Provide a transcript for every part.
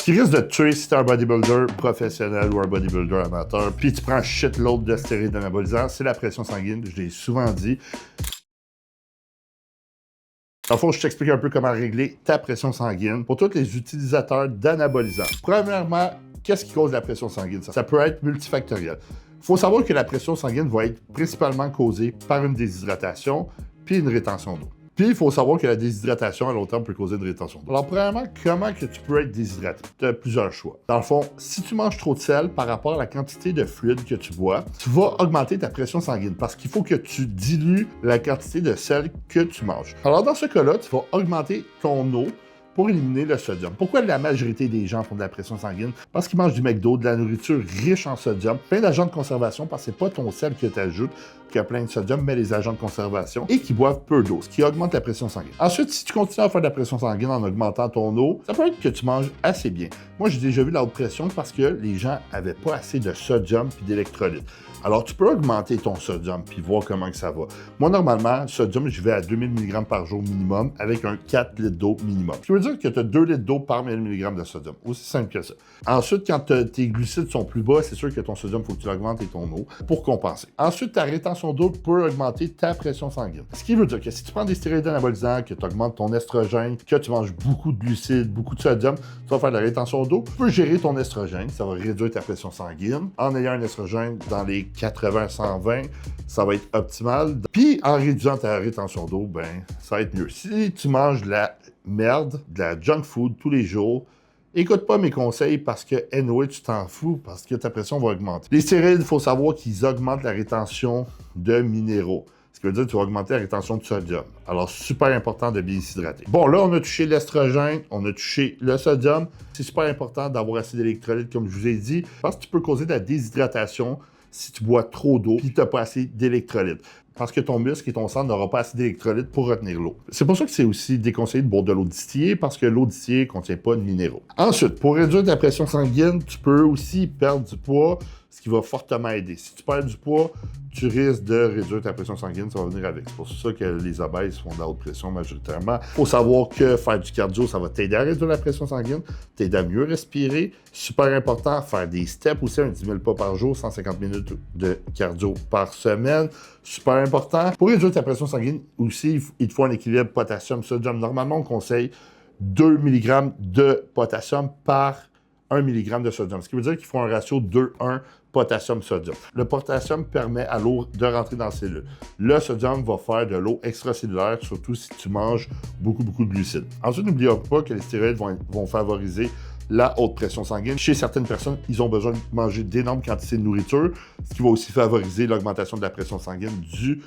Ce qui risque de te tuer si t'es un bodybuilder professionnel ou un bodybuilder amateur, puis tu prends shitload de stéroïdes anabolisants, c'est la pression sanguine, je l'ai souvent dit. Dans le fond, je t'explique un peu comment régler ta pression sanguine pour tous les utilisateurs d'anabolisants. Premièrement, qu'est-ce qui cause la pression sanguine? Ça peut être multifactoriel. Il faut savoir que la pression sanguine va être principalement causée par une déshydratation puis une rétention d'eau. Puis, il faut savoir que la déshydratation à long terme peut causer une rétention d'eau. Alors, premièrement, comment que tu peux être déshydraté? Tu as plusieurs choix. Dans le fond, si tu manges trop de sel par rapport à la quantité de fluide que tu bois, tu vas augmenter ta pression sanguine parce qu'il faut que tu dilues la quantité de sel que tu manges. Alors, dans ce cas-là, tu vas augmenter ton eau pour éliminer le sodium. Pourquoi la majorité des gens font de la pression sanguine? Parce qu'ils mangent du McDo, de la nourriture riche en sodium, plein d'agents de conservation, parce que c'est pas ton sel que tu ajoutes qui a plein de sodium, mais les agents de conservation, et qui boivent peu d'eau, ce qui augmente la pression sanguine. Ensuite, si tu continues à faire de la pression sanguine en augmentant ton eau, ça peut être que tu manges assez bien. Moi, j'ai déjà vu la haute pression parce que les gens n'avaient pas assez de sodium puis d'électrolytes. Alors, tu peux augmenter ton sodium puis voir comment que ça va. Moi, normalement, le sodium, je vais à 2000 mg par jour minimum avec un 4 litres d'eau minimum. Ce qui veut dire que tu as 2 litres d'eau par 1000 mg de sodium. Aussi simple que ça. Ensuite, quand tes glucides sont plus bas, c'est sûr que ton sodium, il faut que tu l'augmentes et ton eau pour compenser. Ensuite, ta rétention d'eau peut augmenter ta pression sanguine. Ce qui veut dire que si tu prends des stéroïdes anabolisants, que tu augmentes ton estrogène, que tu manges beaucoup de glucides, beaucoup de sodium, tu vas faire de la rétention d'eau. Tu peux gérer ton estrogène, ça va réduire ta pression sanguine. En ayant un estrogène dans les 80-120, ça va être optimal. Puis, en réduisant ta rétention d'eau, ben, ça va être mieux. Si tu manges de la merde, de la junk food tous les jours, écoute pas mes conseils parce que, anyway, tu t'en fous parce que ta pression va augmenter. Les stéroïdes, il faut savoir qu'ils augmentent la rétention de minéraux. Ce qui veut dire que tu vas augmenter la rétention de sodium. Alors, super important de bien s'hydrater. Bon, là, on a touché l'estrogène, on a touché le sodium. C'est super important d'avoir assez d'électrolytes, comme je vous ai dit, parce que tu peux causer de la déshydratation si tu bois trop d'eau et tu n'as pas assez d'électrolytes. Parce que ton muscle et ton sang n'auront pas assez d'électrolytes pour retenir l'eau. C'est pour ça que c'est aussi déconseillé de boire de l'eau distillée, parce que l'eau distillée ne contient pas de minéraux. Ensuite, pour réduire ta pression sanguine, tu peux aussi perdre du poids, ce qui va fortement aider. Si tu perds du poids, tu risques de réduire ta pression sanguine, ça va venir avec. C'est pour ça que les obèses font de la haute pression majoritairement. Il faut savoir que faire du cardio, ça va t'aider à réduire la pression sanguine, t'aider à mieux respirer. Super important, faire des steps aussi, un 10 000 pas par jour, 150 minutes de cardio par semaine. Super important. Pour réduire ta pression sanguine aussi, il te faut un équilibre potassium-sodium. Normalement, on conseille 2 mg de potassium par 1 mg de sodium. Ce qui veut dire qu'il faut un ratio 2-1 potassium-sodium. Le potassium permet à l'eau de rentrer dans la cellule. Le sodium va faire de l'eau extracellulaire, surtout si tu manges beaucoup de glucides. Ensuite, n'oubliez pas que les stéroïdes vont favoriser la haute pression sanguine. Chez certaines personnes, ils ont besoin de manger d'énormes quantités de nourriture, ce qui va aussi favoriser l'augmentation de la pression sanguine due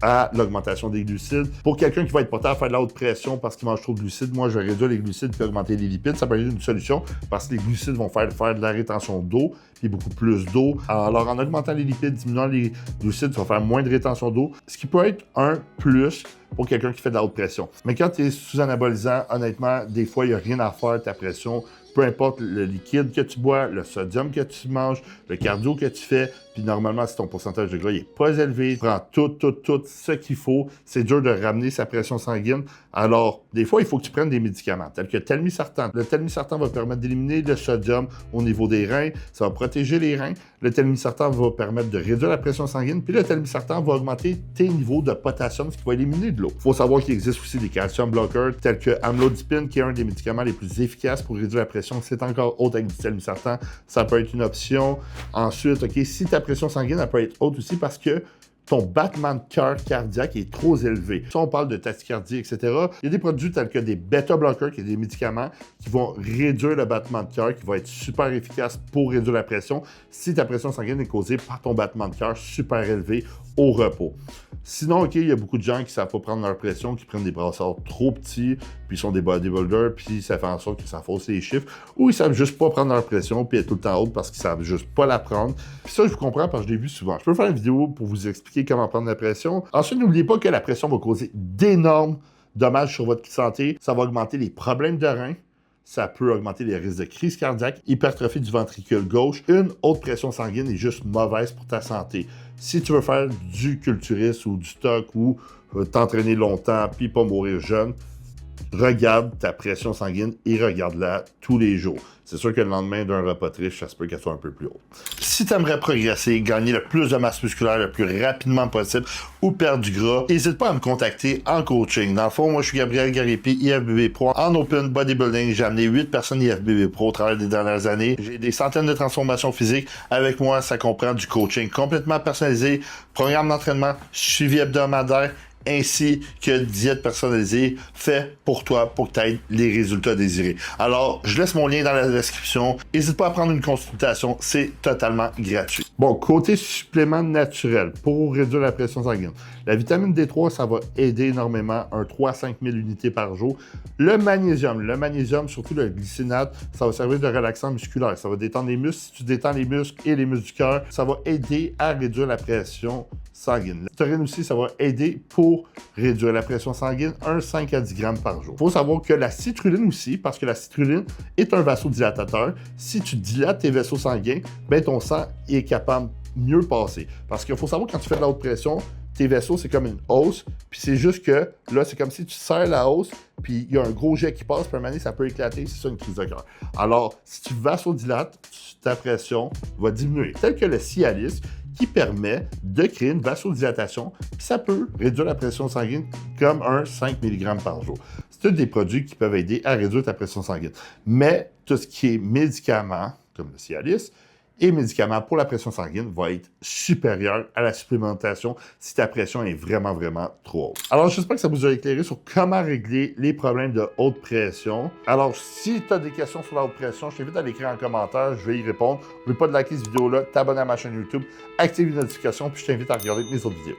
à l'augmentation des glucides. Pour quelqu'un qui va être porté à faire de la haute pression parce qu'il mange trop de glucides, moi, je vais réduire les glucides et augmenter les lipides. Ça peut être une solution parce que les glucides vont faire de la rétention d'eau et beaucoup plus d'eau. Alors, en augmentant les lipides, diminuant les glucides, tu vas faire moins de rétention d'eau, ce qui peut être un plus pour quelqu'un qui fait de la haute pression. Mais quand tu es sous anabolisant, honnêtement, des fois, il n'y a rien à faire, ta pression. Peu importe le liquide que tu bois, le sodium que tu manges, le cardio que tu fais, puis normalement, si ton pourcentage de gras n'est pas élevé, tu prends tout ce qu'il faut. C'est dur de ramener sa pression sanguine. Alors, des fois, il faut que tu prennes des médicaments, tels que telmisartan. Le telmisartan va permettre d'éliminer le sodium au niveau des reins. Ça va protéger les reins. Le telmisartan va permettre de réduire la pression sanguine. Puis le telmisartan va augmenter tes niveaux de potassium, ce qui va éliminer de l'eau. Il faut savoir qu'il existe aussi des calcium blockers, tels que amlodipine, qui est un des médicaments les plus efficaces pour réduire la pression. C'est encore haute avec du telmisartan. Ça peut être une option. Ensuite, si ta pression sanguine, elle peut être haute aussi parce que ton battement de cœur cardiaque est trop élevé. Si on parle de tachycardie, etc., il y a des produits tels que des bêta-bloqueurs, qui sont des médicaments qui vont réduire le battement de cœur, qui vont être super efficaces pour réduire la pression si ta pression sanguine est causée par ton battement de cœur super élevé au repos. Sinon, il y a beaucoup de gens qui ne savent pas prendre leur pression, qui prennent des brassards trop petits, puis ils sont des bodybuilders, puis ça fait en sorte que ça fausse les chiffres, ou ils savent juste pas prendre leur pression, puis être tout le temps haute parce qu'ils savent juste pas la prendre. Puis ça, je vous comprends parce que je l'ai vu souvent. Je peux faire une vidéo pour vous expliquer comment prendre la pression. Ensuite, n'oubliez pas que la pression va causer d'énormes dommages sur votre santé. Ça va augmenter les problèmes de reins. Ça peut augmenter les risques de crise cardiaque, hypertrophie du ventricule gauche. Une haute pression sanguine est juste mauvaise pour ta santé. Si tu veux faire du culturisme ou du stock ou t'entraîner longtemps puis pas mourir jeune, regarde ta pression sanguine et regarde-la tous les jours. C'est sûr que le lendemain d'un repas riche, ça se peut qu'elle soit un peu plus haute. Si tu aimerais progresser, gagner le plus de masse musculaire le plus rapidement possible ou perdre du gras, n'hésite pas à me contacter en coaching. Dans le fond, moi, je suis Gabriel Garipi, IFBB Pro. En Open Bodybuilding, j'ai amené 8 personnes IFBB Pro au travers des dernières années. J'ai des centaines de transformations physiques. Avec moi, ça comprend du coaching complètement personnalisé, programme d'entraînement, suivi hebdomadaire, ainsi que diète personnalisée fait pour toi pour que tu aies les résultats désirés. Alors, je laisse mon lien dans la description. N'hésite pas à prendre une consultation, c'est totalement gratuit. Bon, côté supplément naturel pour réduire la pression sanguine. La vitamine D3, ça va aider énormément, un 3 à 5 000 unités par jour. Le magnésium, surtout le glycinate, ça va servir de relaxant musculaire. Ça va détendre les muscles. Si tu détends les muscles et les muscles du cœur, ça va aider à réduire la pression sanguine. La taurine aussi, ça va aider pour réduire la pression sanguine, 5 à 10 grammes par jour. Il faut savoir que la citrulline aussi, parce que la citrulline est un vasodilatateur. Si tu dilates tes vaisseaux sanguins, ben ton sang est capable de mieux passer. Parce qu'il faut savoir que quand tu fais de la haute pression, tes vaisseaux, c'est comme une hausse, puis c'est juste que là, c'est comme si tu serres la hausse, puis il y a un gros jet qui passe, puis à un moment donné, ça peut éclater, c'est ça une crise de cœur. Alors, si tu vasodilates, ta pression va diminuer. Tel que le Cialis, qui permet de créer une vasodilatation, puis ça peut réduire la pression sanguine comme un 5 mg par jour. C'est un des produits qui peuvent aider à réduire ta pression sanguine. Mais tout ce qui est médicaments, comme le Cialis, et médicaments pour la pression sanguine va être supérieur à la supplémentation si ta pression est vraiment, vraiment trop haute. Alors, j'espère que ça vous a éclairé sur comment régler les problèmes de haute pression. Alors, si tu as des questions sur la haute pression, je t'invite à l'écrire en commentaire, je vais y répondre. N'oublie pas de liker cette vidéo-là, t'abonner à ma chaîne YouTube, activer les notifications, puis je t'invite à regarder mes autres vidéos.